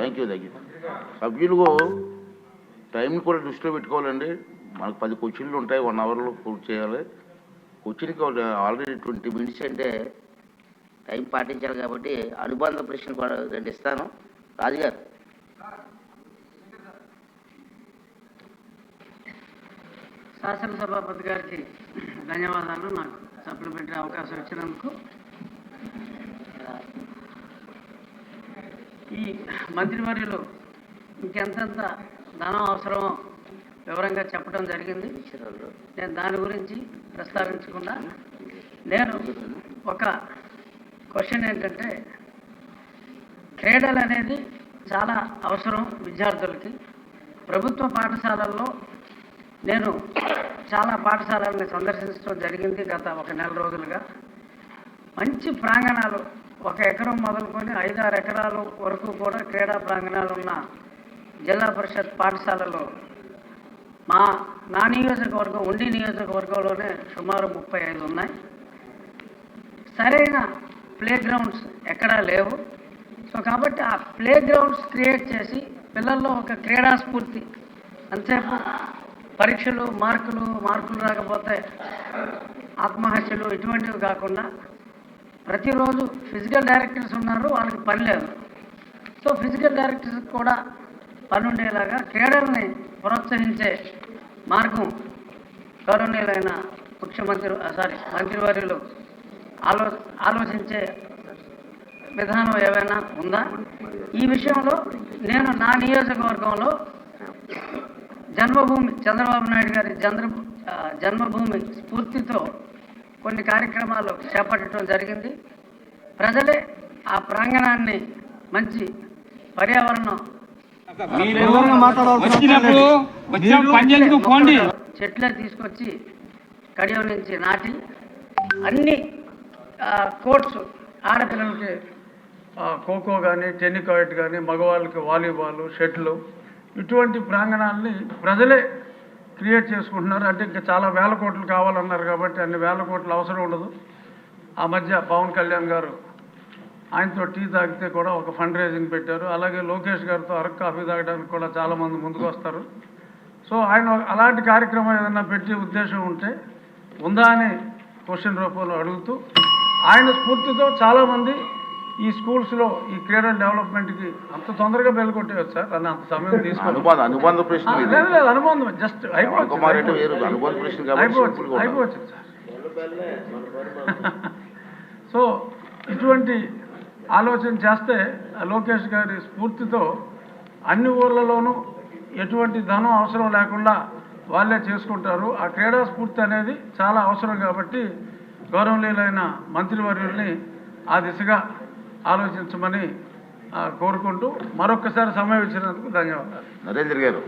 Thank you. సభ్యులు టైంని కూడా దృష్టిలో పెట్టుకోవాలండి. మనకు 10 క్వశ్చన్లు ఉంటాయి, 1 అవర్లో పూర్తి చేయాలి. క్వశ్చన్కి ఆల్రెడీ 20 మినిట్స్ అంటే టైం పాటించాలి కాబట్టి అనుబంధ ప్రశ్నలు కూడా 2 ఇస్తాను. రాజుగారు. శాసనసభాపతి గారికి ధన్యవాదాలు. నాకు సప్లిమెంటరీ అవకాశం ఇచ్చినందుకు. ఈ మంత్రివర్యులు ఇంకెంతంత ధనం అవసరమో వివరంగా చెప్పడం జరిగింది. నేను దాని గురించి ప్రస్తావించకుండా నేను ఒక క్వశ్చన్ ఏంటంటే, క్రీడలు అనేది చాలా అవసరం విద్యార్థులకి. ప్రభుత్వ పాఠశాలల్లో నేను చాలా పాఠశాలల్ని సందర్శించడం జరిగింది గత 1 నెల రోజులుగా. మంచి ప్రాంగణాలు, 1 ఎకరం మొదలుకొని 5-6 ఎకరాల వరకు కూడా క్రీడా ప్రాంగణాలు ఉన్న జిల్లా పరిషత్ పాఠశాలలో నా నియోజకవర్గం, ఉండి నియోజకవర్గంలోనే సుమారు 35 ఉన్నాయి. సరైన ప్లే గ్రౌండ్స్ ఎక్కడా లేవు. సో కాబట్టి ఆ ప్లే గ్రౌండ్స్ క్రియేట్ చేసి పిల్లల్లో ఒక క్రీడా స్ఫూర్తి, అంతసేపు పరీక్షలు, మార్కులు రాకపోతే ఆత్మహత్యలు ఇటువంటివి కాకుండా ప్రతిరోజు ఫిజికల్ డైరెక్టర్స్ ఉన్నారు, వాళ్ళకి పని లేదు. సో ఫిజికల్ డైరెక్టర్స్ కూడా పని ఉండేలాగా క్రీడల్ని ప్రోత్సహించే మార్గం గౌరవనీయులైన మంత్రివర్యులు ఆలోచించే విధానం ఏమైనా ఉందా? ఈ విషయంలో నేను నా నియోజకవర్గంలో జన్మభూమి, చంద్రబాబు నాయుడు గారి జన్మభూమి స్ఫూర్తితో కొన్ని కార్యక్రమాలు చేపట్టడం జరిగింది. ప్రజలే ఆ ప్రాంగణాన్ని మంచి పర్యావరణం చెట్లే తీసుకొచ్చి కడియం నుంచి నాటి అన్ని కోర్ట్స్, ఆడపిల్లలకి ఖోఖో కానీ, టెన్నికాయిట్ కానీ, మగవాళ్ళకి వాలీబాల్, షటిల్, ఇటువంటి ప్రాంగణాలని ప్రజలే క్రియేట్ చేసుకుంటున్నారు. అంటే ఇంకా చాలా వేల కోట్లు కావాలన్నారు కాబట్టి అన్ని వేల కోట్లు అవసరం ఉండదు. ఆ మధ్య పవన్ కళ్యాణ్ గారు ఆయనతో టీ తాగితే కూడా ఒక ఫండ్ రైజింగ్ పెట్టారు. అలాగే లోకేష్ గారితో అరకు కాఫీ తాగడానికి కూడా చాలామంది ముందుకు వస్తారు. సో ఆయన అలాంటి కార్యక్రమం ఏదైనా పెట్టే ఉద్దేశం ఉందా అని క్వశ్చన్ రూపంలో అడుగుతూ, ఆయన స్ఫూర్తితో చాలామంది ఈ స్కూల్స్లో ఈ క్రీడల డెవలప్మెంట్కి అంత తొందరగా బెల్ కొట్టేయచ్చు సార్ అని అంత సమయం తీసుకుని అనుబంధం ప్రశ్న లేదు, అనుబంధం జస్ట్ అయిపోవచ్చు సార్. సో ఇటువంటి ఆలోచన చేస్తే లోకేష్ గారి స్ఫూర్తితో అన్ని ఊర్లలోనూ ఎటువంటి ధనం అవసరం లేకుండా వాళ్ళే చేసుకుంటారు. ఆ క్రీడా స్ఫూర్తి అనేది చాలా అవసరం కాబట్టి గౌరవనీయులైన మంత్రివర్యుల్ని ఆ దిశగా ఆలోచించమని కోరుకుంటూ మరొక్కసారి సమయం ఇచ్చినందుకు ధన్యవాదాలు. నరేంద్ర గారు.